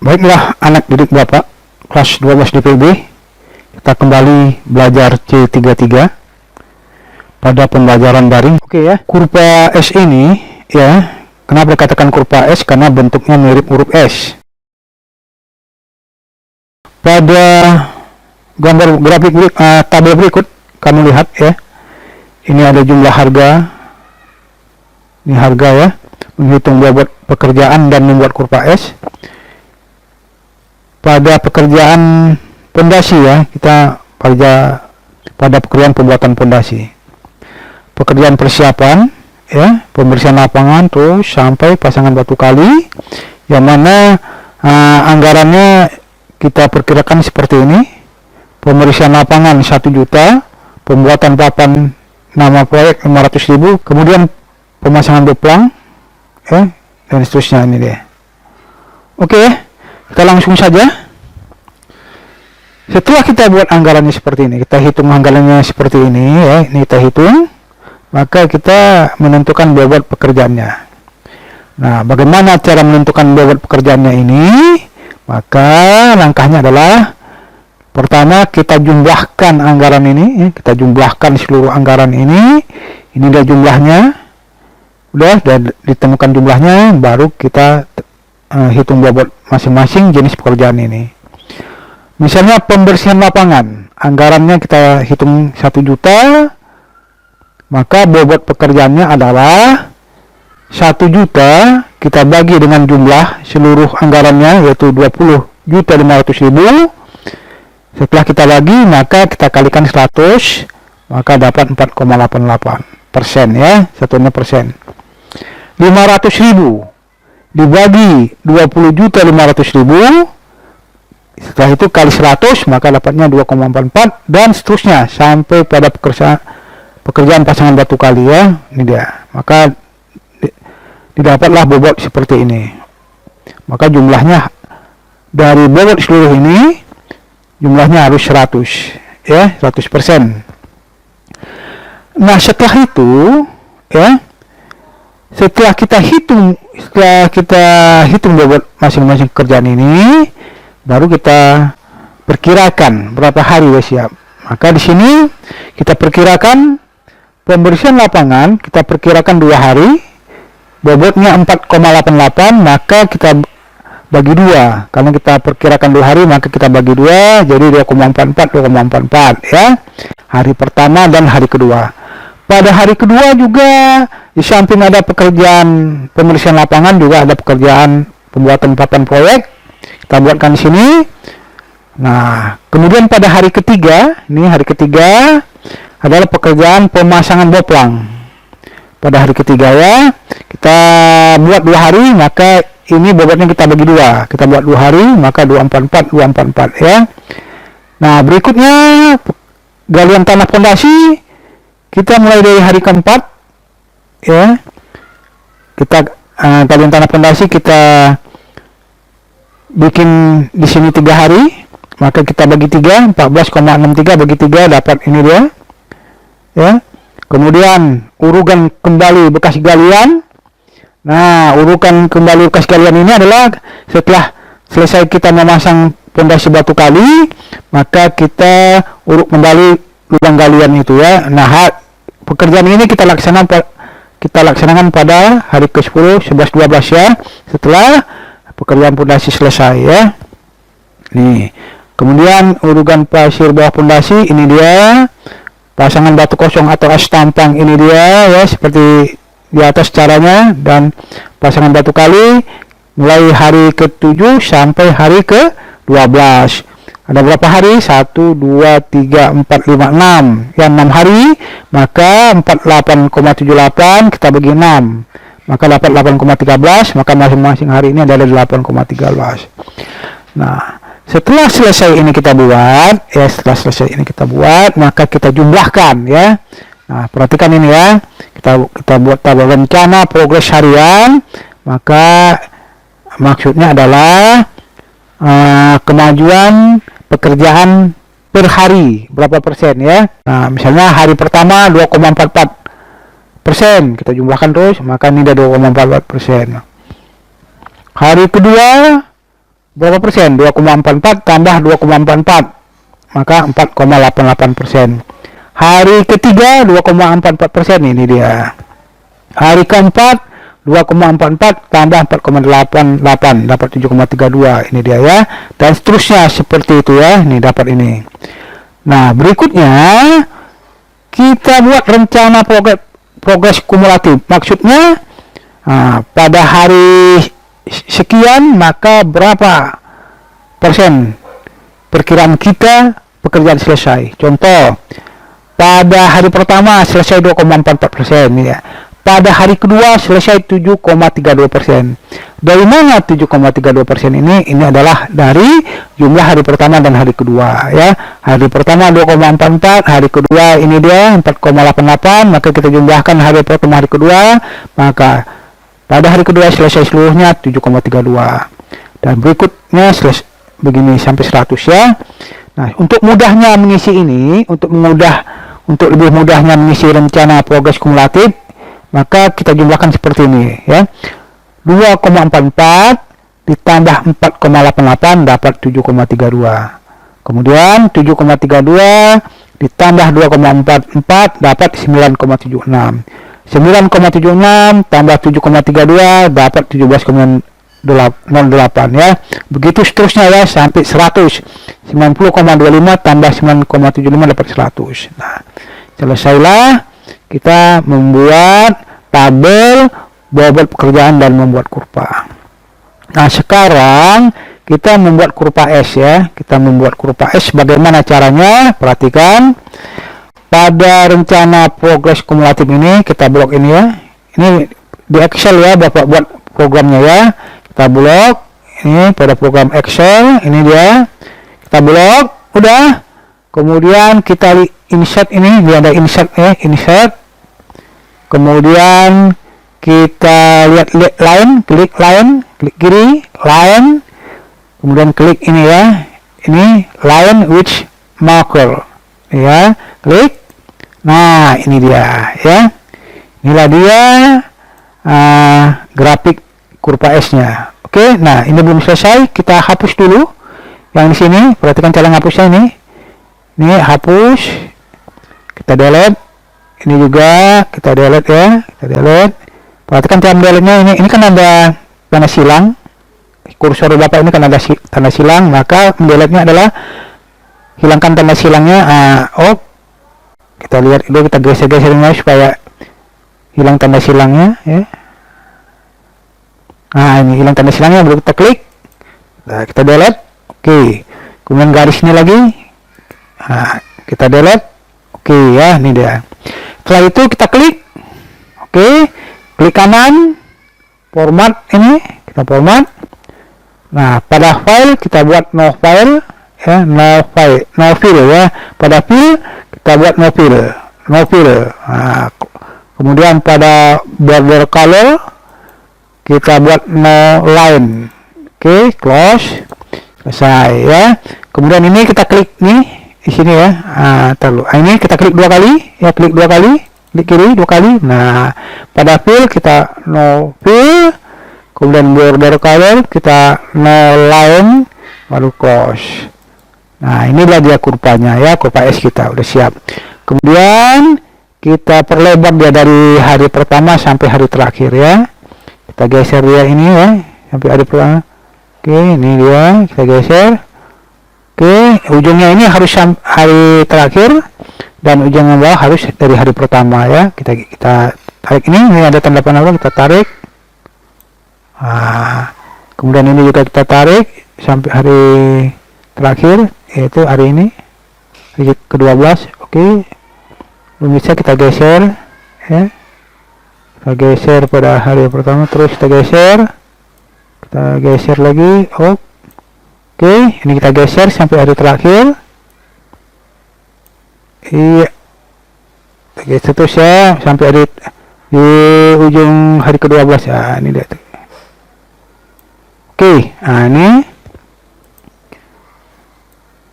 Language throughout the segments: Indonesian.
Baiklah anak didik Bapak kelas 12 DPB, kita kembali belajar C33 pada pembelajaran daring. Oke ya, kurva S ini ya, kenapa dikatakan kurva S? Karena bentuknya mirip huruf S. Pada gambar grafik tabel berikut kamu lihat ya, ini ada jumlah harga, ini harga ya, menghitung bobot pekerjaan dan membuat kurva S. Pada pekerjaan pondasi ya, kita pada pekerjaan pembuatan pondasi, pekerjaan persiapan ya, pembersihan lapangan terus sampai pasangan batu kali, yang mana anggarannya kita perkirakan seperti ini. Pembersihan lapangan 1 juta, pembuatan papan nama proyek 500.000, kemudian pemasangan beplang ya, dan seterusnya. Ini dia. Oke, kita langsung saja. Setelah kita buat anggarannya seperti ini, kita hitung anggarannya seperti ini ya, ini kita hitung, maka kita menentukan bobot pekerjaannya. Nah, bagaimana cara menentukan bobot pekerjaannya ini? Maka langkahnya adalah, pertama kita jumlahkan anggaran ini ya, kita jumlahkan seluruh anggaran ini dia jumlahnya, udah ditemukan jumlahnya, baru kita hitung bobot masing-masing jenis pekerjaan ini. Misalnya pembersihan lapangan, anggarannya kita hitung 1 juta, maka bobot pekerjaannya adalah 1 juta kita bagi dengan jumlah seluruh anggarannya, yaitu 20.500.000. Setelah kita bagi, maka kita kalikan 100, maka dapat 4,88% ya, satunya persen. 500.000 dibagi 20.500.000, setelah itu kali 100, maka dapatnya 2,44, dan seterusnya sampai pada pekerjaan pasangan batu kali ya. Ini dia, maka didapatlah bobot seperti ini. Maka jumlahnya dari bobot seluruh ini, jumlahnya harus 100 ya, 100%. Nah, setelah itu ya, setelah kita hitung bobot masing-masing pekerjaan ini, baru kita perkirakan berapa hari ya siap. Maka di sini kita perkirakan pembersihan lapangan, kita perkirakan 2 hari, bobotnya 4,88, maka kita bagi 2. Karena kita perkirakan 2 hari, maka kita bagi 2, jadi 2,44 ya. Hari pertama dan hari kedua. Pada hari kedua juga, di samping ada pekerjaan pembersihan lapangan, juga ada pekerjaan pembuatan papan proyek. Kita buatkan di sini. Nah, kemudian pada hari ketiga, ini hari ketiga adalah pekerjaan pemasangan boplang. Pada hari ketiga ya, kita buat 2 hari, maka ini bobotnya kita bagi 2. Kita buat 2 hari, maka 244 ya. Nah, berikutnya galian tanah pondasi, kita mulai dari hari keempat ya. Kita galian tanah pondasi kita bikin di sini 3 hari, maka kita bagi 3, 14,63 bagi 3 dapat ini dia ya. Kemudian urukan kembali bekas galian. Nah, urukan kembali bekas galian ini adalah setelah selesai kita memasang pondasi batu kali, maka kita uruk kembali lubang galian itu ya. Nah, pekerjaan ini kita laksanakan pada hari ke-10, 11, 12 ya, setelah pekerjaan pondasi selesai ya. Nih, kemudian urukan pasir bawah pondasi, ini dia. Pasangan batu kosong atau es tampang, ini dia ya, seperti di atas caranya. Dan pasangan batu kali mulai hari ke-7 sampai hari ke-12. Ada berapa hari? 1, 2, 3, 4, 5, 6 ya, 6 hari, maka 48,78 kita bagi 6, maka dapat 8,13, maka masing-masing hari ini adalah 8,13. Nah, setelah selesai ini kita buat ya, maka kita jumlahkan ya. Nah, perhatikan ini ya, kita buat tabel rencana progres harian, maka maksudnya adalah kemajuan pekerjaan per hari berapa persen ya. Nah, misalnya hari pertama 2,44%, kita jumlahkan terus, maka ini ada 2,44%. Hari kedua berapa persen? 2,44 tambah 2,44, maka 4,88%. Hari ketiga 2,44%, ini dia. Hari keempat 2,44 tambah 4,88 dapat 7,32, ini dia ya. Dan seterusnya seperti itu ya. Ini dapat ini. Nah, berikutnya kita buat rencana progres kumulatif. Maksudnya pada hari sekian maka berapa persen perkiraan kita pekerjaan selesai. Contoh, pada hari pertama selesai 2,44% ya. Pada hari kedua selesai 7,32%. Dari mana 7,32% ini? Ini adalah dari jumlah hari pertama dan hari kedua ya. Hari pertama 2,44, hari kedua ini dia 4,88, maka kita jumlahkan hari pertama hari kedua, maka pada hari kedua selesai seluruhnya 7,32. Dan berikutnya selesai begini sampai 100 ya. Nah, untuk mudahnya mengisi ini, untuk lebih mudahnya mengisi rencana progres kumulatif, maka kita jumlahkan seperti ini ya. 2,44 ditambah 4,88 dapat 7,32. Kemudian 7,32 ditambah 2,44 dapat 9,76. 9,76 tambah 7,32 dapat 17,08 ya. Begitu seterusnya ya sampai 100. 90,25 tambah 9,75 dapat 100. Nah, selesailah kita membuat tabel bobot pekerjaan dan membuat kurva. Nah, sekarang kita membuat kurva S ya. Kita membuat kurva S. Bagaimana caranya? Perhatikan. Pada rencana progres kumulatif ini kita blok ini ya. Ini di Excel ya, Bapak buat programnya ya. Kita blok ini pada program Excel, ini dia. Kita blok, udah. Kemudian kita insert ini, dia ada insert ya, insert. Kemudian kita lihat line, klik kiri, line. Kemudian klik ini ya. Ini line with marker. Ya, klik. Nah, ini dia ya. Inilah dia grafik kurva S-nya. Oke, nah ini belum selesai, kita hapus dulu yang di sini. Perhatikan cara ngapusnya ini. Ini hapus. Kita delete. Ini juga kita delete ya, kita delete. Perhatikan cara delete-nya ini kan ada tanda silang. Kursor Bapak ini kan ada tanda silang, maka mendelete-nya adalah hilangkan tanda silangnya. Kita lihat dulu, kita geser-geser supaya hilang tanda silangnya ya. Nah, ini hilang tanda silangnya, baru kita klik. Nah, kita delete. Oke. Kemudian garis ini lagi. Nah, kita delete. Oke ya, ini dia. Setelah itu kita klik. Oke. Klik kanan. Format ini, kita format. Nah, pada file kita buat no file ya, no fill ya. Pada fill kita buat no fill. Nah, kemudian pada border color kita buat no line. Oke, close. Selesai ya. Kemudian ini kita klik nih di sini ya. Ini kita klik dua kali ya, klik kiri dua kali. Nah, pada fill kita no fill. Kemudian border color kita no line, baru close. Nah, inilah dia kurvanya ya, kurva S kita udah siap. Kemudian kita perlebar dia dari hari pertama sampai hari terakhir ya. Kita geser dia ini ya sampai hari pertama. Oke, ini dia kita geser. Oke, ujungnya ini harus hari terakhir dan ujungnya bawah harus dari hari pertama ya. Kita tarik ini ada tanda panah, kita tarik. Nah, kemudian ini juga kita tarik sampai hari terakhir, yaitu hari ini, hari ke-12. Oke, belum bisa, kita geser ya. Kita geser pada hari pertama, terus kita geser lagi. Oke, ini kita geser sampai hari terakhir. Iya, kita geser terus ya sampai di ujung hari ke-12 ya. Ini lihat. Oke, nah ini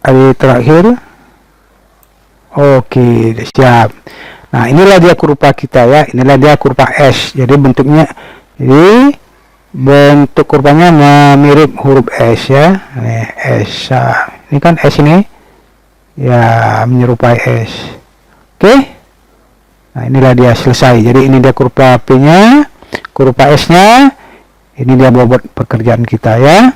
hari terakhir. Oke, siap. Nah, inilah dia kurva kita ya. Inilah dia kurva S. Jadi bentuknya, jadi bentuk kurvanya mirip huruf S ya. Nih, S. Ini kan S ini. Ya, menyerupai S. Oke. Nah, inilah dia selesai. Jadi ini dia kurva P-nya, kurva S-nya. Ini dia bobot pekerjaan kita ya.